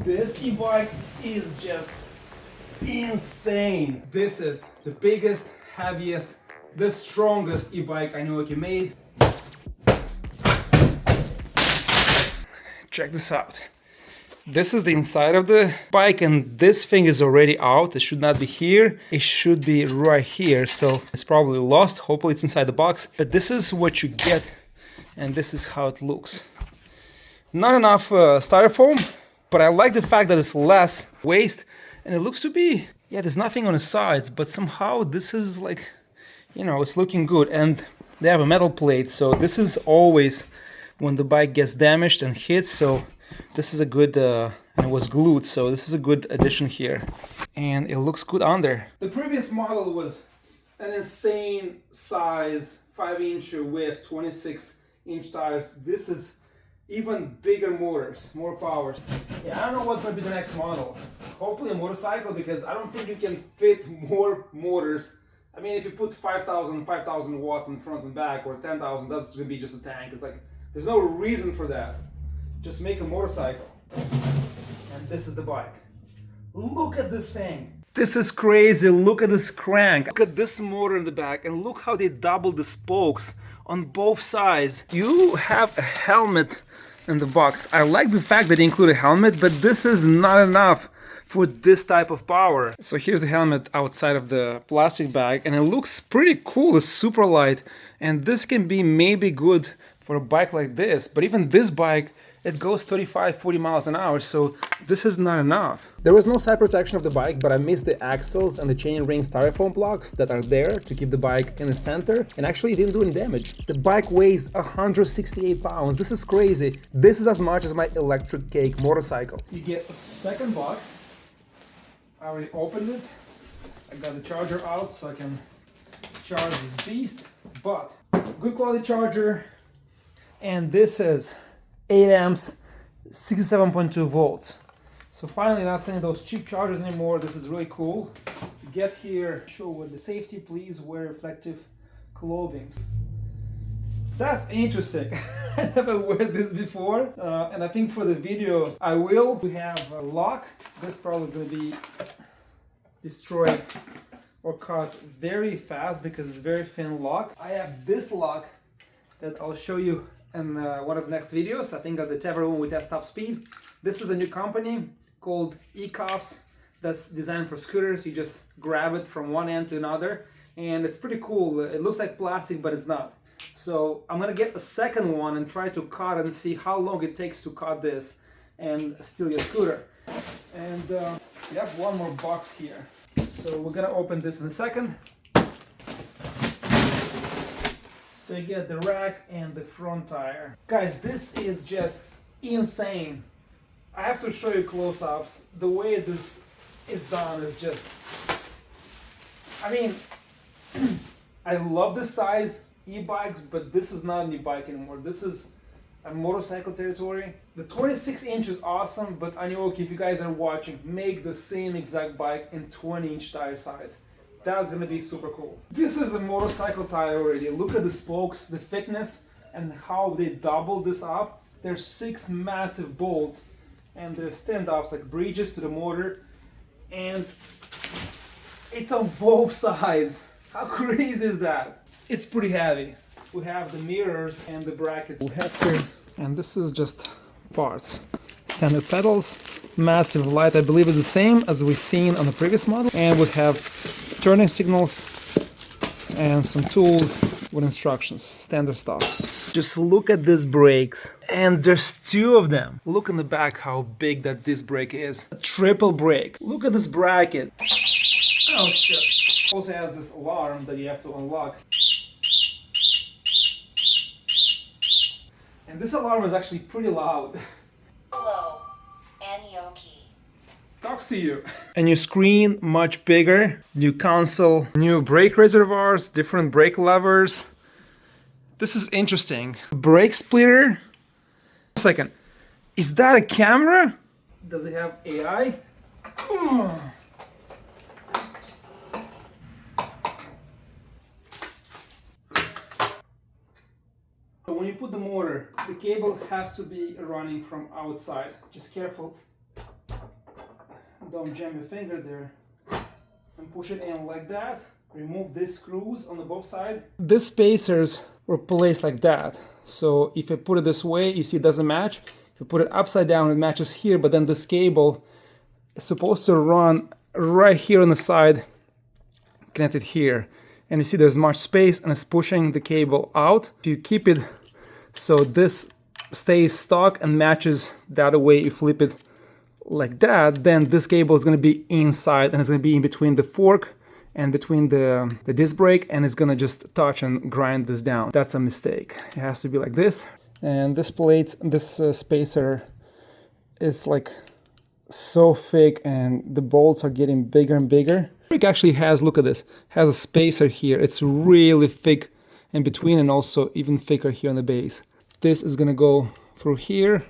This e-bike is just insane. This is the biggest, heaviest, the strongest e-bike Aniioki made. Check this out. This is the inside of the bike, and this thing is already out. It should not be here. It should be right here. So it's probably lost. Hopefully it's inside the box. But this is what you get, and this is how it looks. Not enough styrofoam, but I like the fact that it's less waste, and it looks to be, yeah, there's nothing on the sides, but somehow this is like, you know, it's looking good. And they have a metal plate, so this is always when the bike gets damaged and hit. So this is a good, and it was glued, so this is a good addition here. And it looks good on there. The previous model was an insane size, 5-inch width, 26-inch tires. This is even bigger motors, more powers. Yeah, I don't know what's going to be the next model. Hopefully a motorcycle, because I don't think you can fit more motors. I mean, if you put 5,000 watts in front and back, or 10,000, that's going to be just a tank. It's like, there's no reason for that. Just make a motorcycle. And this is the bike. Look at this thing. This is crazy. Look at this crank. Look at this motor in the back, and look how they doubled the spokes on both sides. You have a helmet in the box. I like the fact that they include a helmet, but this is not enough for this type of power. So here's the helmet outside of the plastic bag, and it looks pretty cool. It's super light, and this can be maybe good for a bike like this. But even this bike, it goes 35-40 miles an hour, so this is not enough. There was no side protection of the bike, but I missed the axles and the chain ring styrofoam blocks that are there to keep the bike in the center, and actually it didn't do any damage. The bike weighs 168 pounds. This is crazy. This is as much as my electric cake motorcycle. You get a second box. I already opened it. I got the charger out so I can charge this beast, but good quality charger. And this is 8 amps, 67.2 volts. So finally not sending those cheap chargers anymore. This is really cool. You get here, show with the safety, please wear reflective clothing. That's interesting. I never wear this before, and I think for the video I will. We have a lock. This probably is going to be destroyed or cut very fast because it's very thin lock. I have this lock that I'll show you in one of the next videos. I think of the Tever one with test top speed. This is a new company called Ecops that's designed for scooters. You just grab it from one end to another, and it's pretty cool. It looks like plastic, but it's not. So I'm gonna get a second one and try to cut and see how long it takes to cut this and steal your scooter. And we have one more box here. So we're gonna open this in a second. So you get the rack and the front tire. Guys, this is just insane. I have to show you close-ups. The way this is done is just, I mean, I love the size e-bikes, but this is not an e-bike anymore. This is a motorcycle territory. The 26-inch is awesome, but Aniioki, if you guys are watching, make the same exact bike in 20-inch tire size. That's gonna be super cool. This is a motorcycle tire already. Look at the spokes, the thickness, and how they doubled this up. There's 6 massive bolts, and there's standoffs like bridges to the motor, and it's on both sides. How crazy is that? It's pretty heavy. We have the mirrors and the brackets. We have here, and this is just parts. Standard pedals, massive light. I believe is the same as we've seen on the previous model, and we have turning signals and some tools with instructions, standard stuff. Just look at these brakes, and there's 2 of them. Look in the back how big that disc brake is. A triple brake. Look at this bracket. Oh shit. Also has this alarm that you have to unlock. And this alarm is actually pretty loud. Hello, Aniioki. Talks to you. A new screen, much bigger. New console, new brake reservoirs, different brake levers. This is interesting. Brake splitter. Second, is that a camera? Does it have AI? So when you put the motor, the cable has to be running from outside. Just careful Don't jam your fingers there. And push it in like that. Remove these screws on the both sides. These spacers were placed like that. So if I put it this way, you see it doesn't match. If you put it upside down, it matches here, but then this cable is supposed to run right here on the side, connected here. And you see there's much space and it's pushing the cable out. If you keep it so this stays stuck and matches the other way, you flip it like that, then this cable is going to be inside and it's going to be in between the fork and between the disc brake, and it's going to just touch and grind this down. That's a mistake. It has to be like this. And this plate, this spacer is like so thick and the bolts are getting bigger and bigger. It actually has, look at this, has a spacer here. It's really thick in between and also even thicker here on the base. This is going to go through here.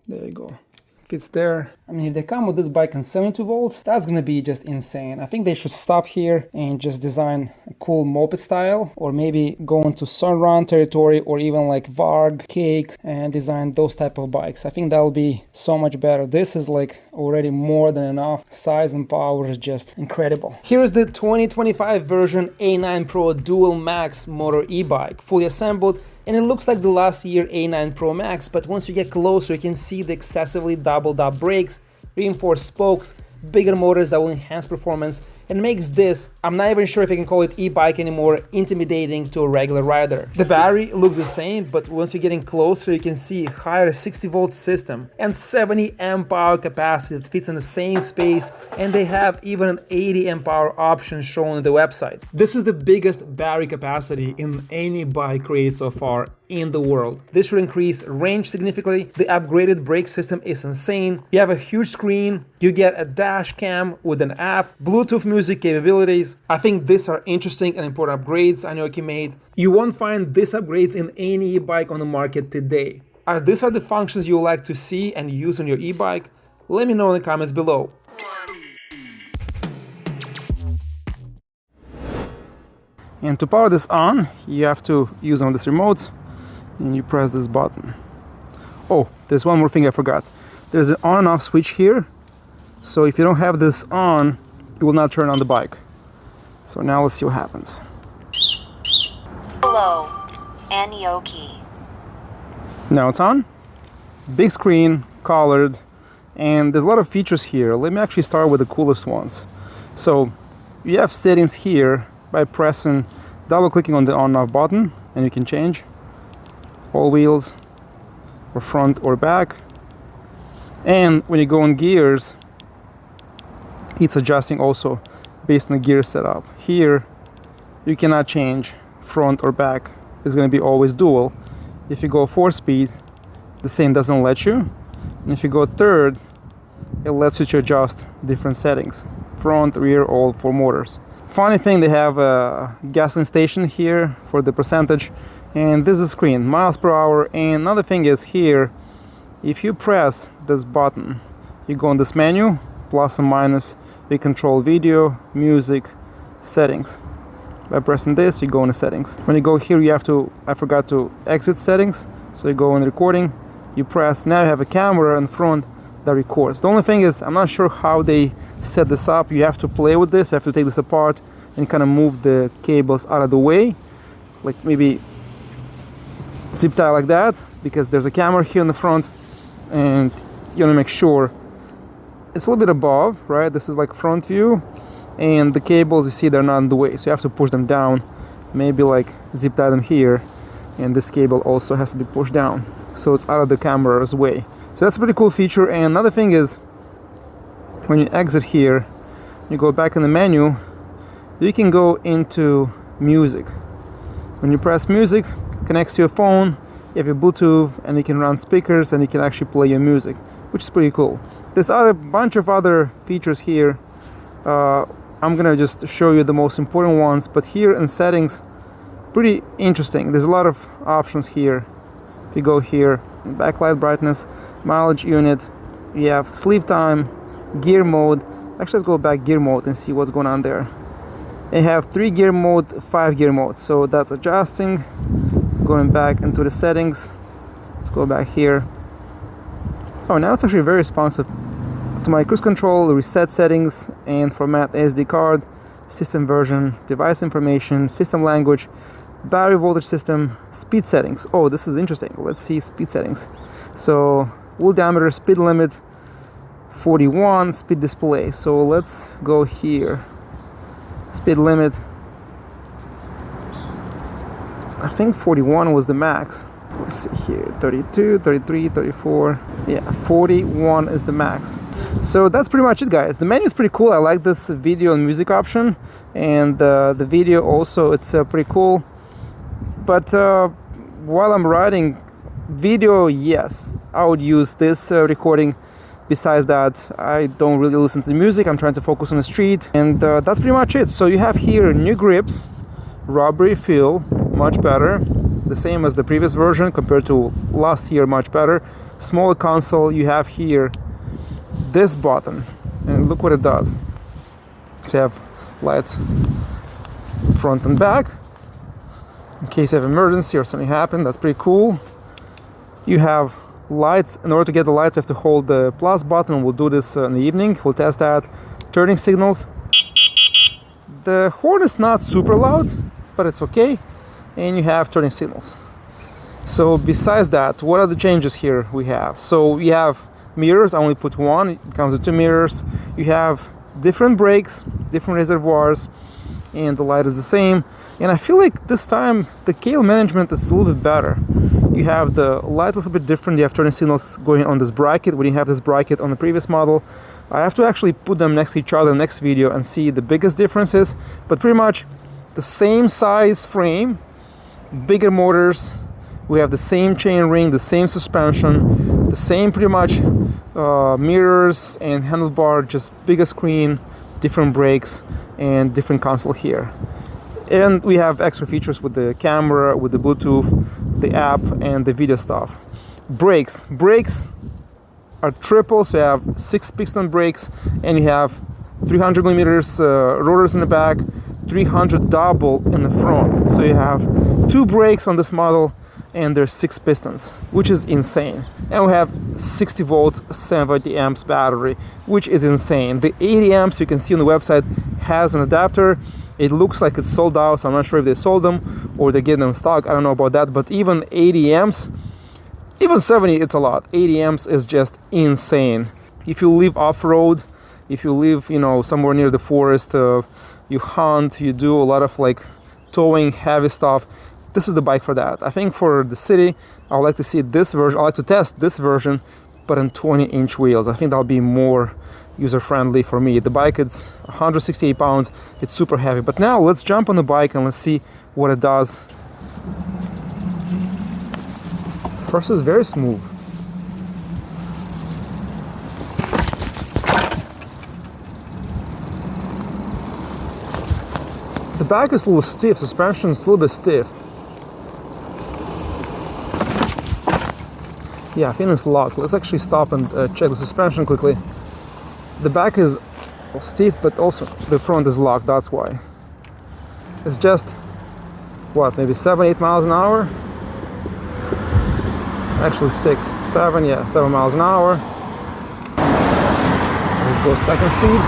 There you go. Fits there. I mean, if they come with this bike in 72 volts, that's gonna be just insane. I think they should stop here and just design a cool moped style, or maybe go into Sunrun territory, or even like Varg, Cake, and design those type of bikes. I think that'll be so much better. This is like already more than enough. Size and power is just incredible. Here's the 2025 version A9 Pro Dual Max motor e-bike, fully assembled. And it looks like the last year A9 Pro Max, but once you get closer, you can see the excessively doubled up brakes, reinforced spokes, bigger motors that will enhance performance, and makes this, I'm not even sure if I can call it e-bike anymore, intimidating to a regular rider. The battery looks the same, but once you're getting closer, you can see higher 60 volt system and 70 amp hour capacity that fits in the same space, and they have even an 80 amp hour option shown on the website. This is the biggest battery capacity in any bike created so far in the world. This should increase range significantly. The upgraded brake system is insane. You have a huge screen, you get a dash cam with an app, Bluetooth music capabilities. I think these are interesting and important upgrades Aniioki made. You won't find these upgrades in any e-bike on the market today. These are the functions you would like to see and use on your e-bike? Let me know in the comments below. And to power this on, you have to use one of these remotes and you press this button. Oh, there's one more thing I forgot. There's an on and off switch here. So if you don't have this on, it will not turn on the bike. So now let's see what happens. Hello, Aniioki. Now it's on. Big screen, colored, and there's a lot of features here. Let me actually start with the coolest ones. So you have settings here by pressing, double clicking on the on and off button, and you can change all wheels or front or back. And when you go in gears, it's adjusting also based on the gear setup. Here you cannot change front or back. It's going to be always dual. If you go 4-speed, the same doesn't let you, and if you go third, it lets you to adjust different settings, front, rear, all 4 motors. Funny thing, they have a gasoline station here for the percentage, and this is the screen, miles per hour. And another thing is here, if you press this button, you go in this menu, plus and minus, you control video, music, settings. By pressing this, you go in the settings. When you go here, you have to, I forgot to exit settings, so you go in recording, you press, now you have a camera in front that records. The only thing is, I'm not sure how they set this up. You have to play with this, you have to take this apart and kind of move the cables out of the way, like maybe zip tie like that, because there's a camera here in the front, and you want to make sure it's a little bit above, right? This is like front view, and the cables, you see, they're not in the way, so you have to push them down, maybe like zip tie them here, and this cable also has to be pushed down so it's out of the camera's way. So that's a pretty cool feature. And another thing is, when you exit here, you go back in the menu, you can go into music. When you press music, it connects to your phone, you have your Bluetooth, and you can run speakers and you can actually play your music, which is pretty cool. There's a bunch of other features here. I'm gonna just show you the most important ones, but here in settings, pretty interesting. There's a lot of options here. If you go here, backlight brightness, mileage unit, you have sleep time, gear mode. Actually, let's go back gear mode and see what's going on there. They have 3 gear mode, 5 gear mode, so that's adjusting. Going back into the settings, let's go back here. Oh, now it's actually very responsive. to my cruise control, reset settings, and format SD card, system version, device information, system language, battery voltage system, speed settings. Oh, this is interesting. Let's see speed settings. So wheel diameter, speed limit, 41, speed display. So let's go here. Speed limit, I think 41 was the max. Let's see here, 32, 33, 34, yeah, 41 is the max. So that's pretty much it, guys. The menu is pretty cool. I like this video and music option, and the video also, it's pretty cool. But while I'm riding, video, yes, I would use this recording. Besides that, I don't really listen to the music. I'm trying to focus on the street, and that's pretty much it. So you have here new grips, rubbery feel, much better, the same as the previous version compared to last year, much better. Smaller console. You have here this button, and look what it does. So you have lights front and back in case of emergency or something happened. That's pretty cool. You have lights. In order to get the lights, you have to hold the plus button. We'll do this in the evening. We'll test that. Turning signals. The horn is not super loud, but it's okay. And you have turning signals. So besides that, what are the changes here we have? So we have mirrors. I only put one. It comes with 2 mirrors. You have different brakes, different reservoirs, and the light is the same. And I feel like this time the scale management is a little bit better. You have the light a little bit different. You have turning signals going on this bracket when you have this bracket on the previous model. I have to actually put them next to each other in the next video and see the biggest differences, but pretty much the same size frame, bigger motors. We have the same chain ring, the same suspension, the same pretty much mirrors and handlebar, just bigger screen, different brakes, and different console here. And we have extra features with the camera, with the Bluetooth, the app, and the video stuff. Brakes are triple, so you have 6-piston brakes, and you have 300 millimeters rotors in the back, 300 double in the front. So you have 2 brakes on this model, and there's 6 pistons, which is insane. And we have 60 volts, 70 amps battery, which is insane. The 80 amps you can see on the website has an adapter. It looks like it's sold out, so I'm not sure if they sold them or they're getting them in stock. I don't know about that, but even 80 amps, even 70, it's a lot. 80 amps is just insane. If you live off-road, if you live, somewhere near the forest, you hunt, you do a lot of like towing, heavy stuff, this is the bike for that. I think for the city, I would like to see this version. I like to test this version, but on 20-inch wheels. I think that'll be more user-friendly for me. The bike, it's 168 pounds. It's super heavy. But now let's jump on the bike and let's see what it does. First is very smooth. The back is a little stiff. Suspension is a little bit stiff. Yeah, I think it's locked. Let's actually stop and check the suspension quickly. The back is stiff, but also the front is locked, that's why. It's just, what, maybe 7-8 miles an hour? Actually 7 miles an hour. Let's go second speed.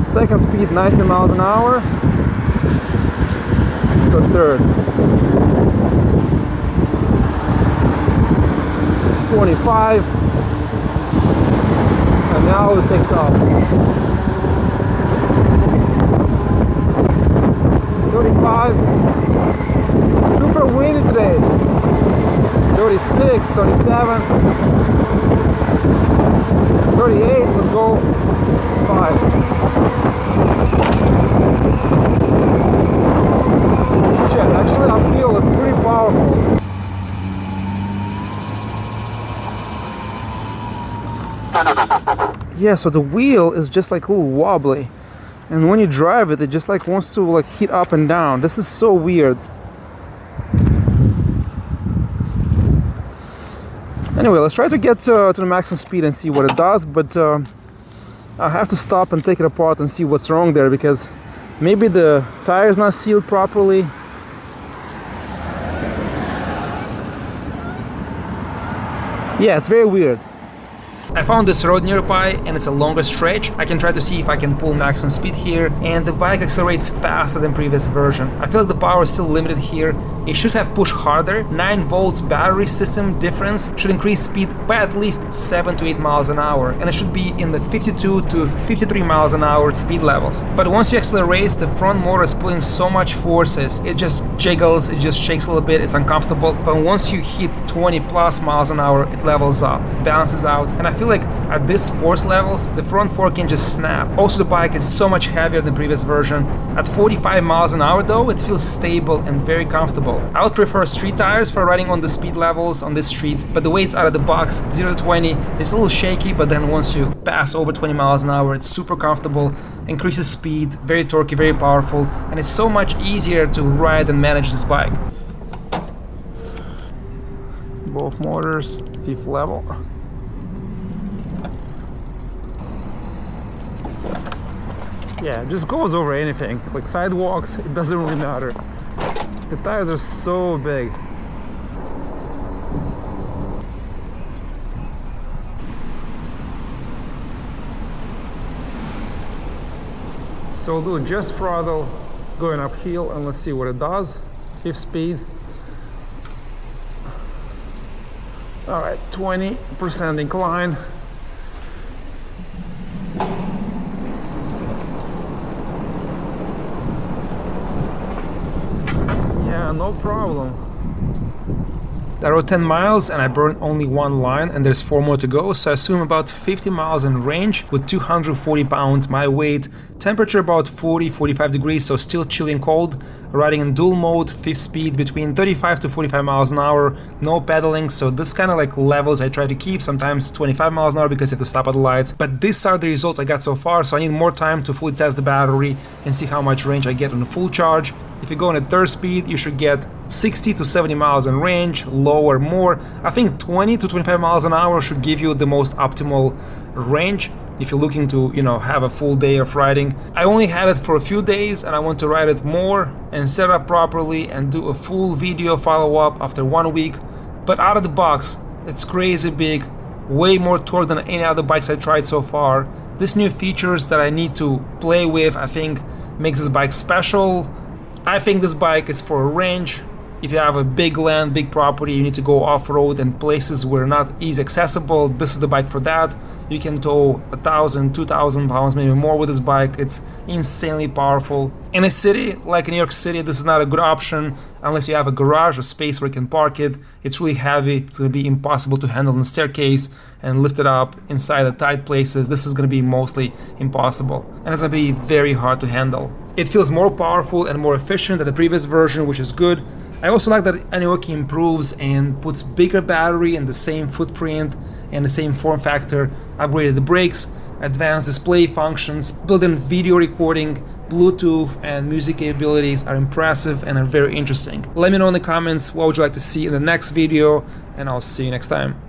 Second speed, 19 miles an hour. Let's go third. 25, and now it takes off. 35, super windy today. 36, 37, 38, let's go. 5. Shit, actually uphill, it's pretty powerful. Yeah, so the wheel is just like a little wobbly, and when you drive it, it just like wants to like hit up and down. This is so weird. Anyway, let's try to get to the maximum speed and see what it does, but I have to stop and take it apart and see what's wrong there, because maybe the tire is not sealed properly. Yeah, it's very weird. I found this road nearby and it's a longer stretch. I can try to see if I can pull maximum speed here, and the bike accelerates faster than previous version. I feel like the power is still limited here. It should have pushed harder. 9 volts battery system difference should increase speed by at least 7 to 8 miles an hour, and it should be in the 52 to 53 miles an hour speed levels. But once you accelerate, the front motor is pulling so much forces, it just jiggles, it just shakes a little bit, it's uncomfortable. But once you hit 20 plus miles an hour, it levels up, it balances out, and I feel like at this force levels, the front fork can just snap. Also, the bike is so much heavier than the previous version. At 45 miles an hour though, it feels stable and very comfortable. I would prefer street tires for riding on the speed levels on these streets, but the way it's out of the box, 0 to 20, it's a little shaky, but then once you pass over 20 miles an hour, it's super comfortable, increases speed, very torquey, very powerful, and it's so much easier to ride and manage this bike. Both motors, 5th level. Yeah, it just goes over anything, like sidewalks, it doesn't really matter. The tires are so big. So we'll do just throttle going uphill and let's see what it does. 5th speed. Alright, 20% incline. No problem. I rode 10 miles and I burned only 1 line and there's 4 more to go, so I assume about 50 miles in range with 240 pounds my weight, temperature about 40-45 degrees, so still chilly and cold, riding in dual mode, 5th speed between 35 to 45 miles an hour, no pedaling, so this kind of like levels I try to keep, sometimes 25 miles an hour because you have to stop at the lights, but these are the results I got so far, so I need more time to fully test the battery and see how much range I get on a full charge. If you go on a 3rd speed, you should get 60 to 70 miles in range, lower more. I think 20 to 25 miles an hour should give you the most optimal range if you're looking to, you know, have a full day of riding. I only had it for a few days and I want to ride it more and set up properly and do a full video follow-up after 1 week. But out of the box, it's crazy big, way more torque than any other bikes I tried so far. These new features that I need to play with, I think, makes this bike special. I think this bike is for a range. If you have a big land, big property, you need to go off-road and places where not easy accessible, this is the bike for that. You can tow 1,000, 2,000 pounds, maybe more with this bike. It's insanely powerful. In a city like New York City, this is not a good option unless you have a garage, a space where you can park it. It's really heavy, it's going to be impossible to handle on the staircase and lift it up inside the tight places. This is going to be mostly impossible, and it's going to be very hard to handle. It feels more powerful and more efficient than the previous version, which is good. I also like that Aniioki improves and puts bigger battery in the same footprint and the same form factor, upgraded the brakes, advanced display functions, built-in video recording, Bluetooth and music capabilities are impressive and are very interesting. Let me know in the comments what would you like to see in the next video, and I'll see you next time.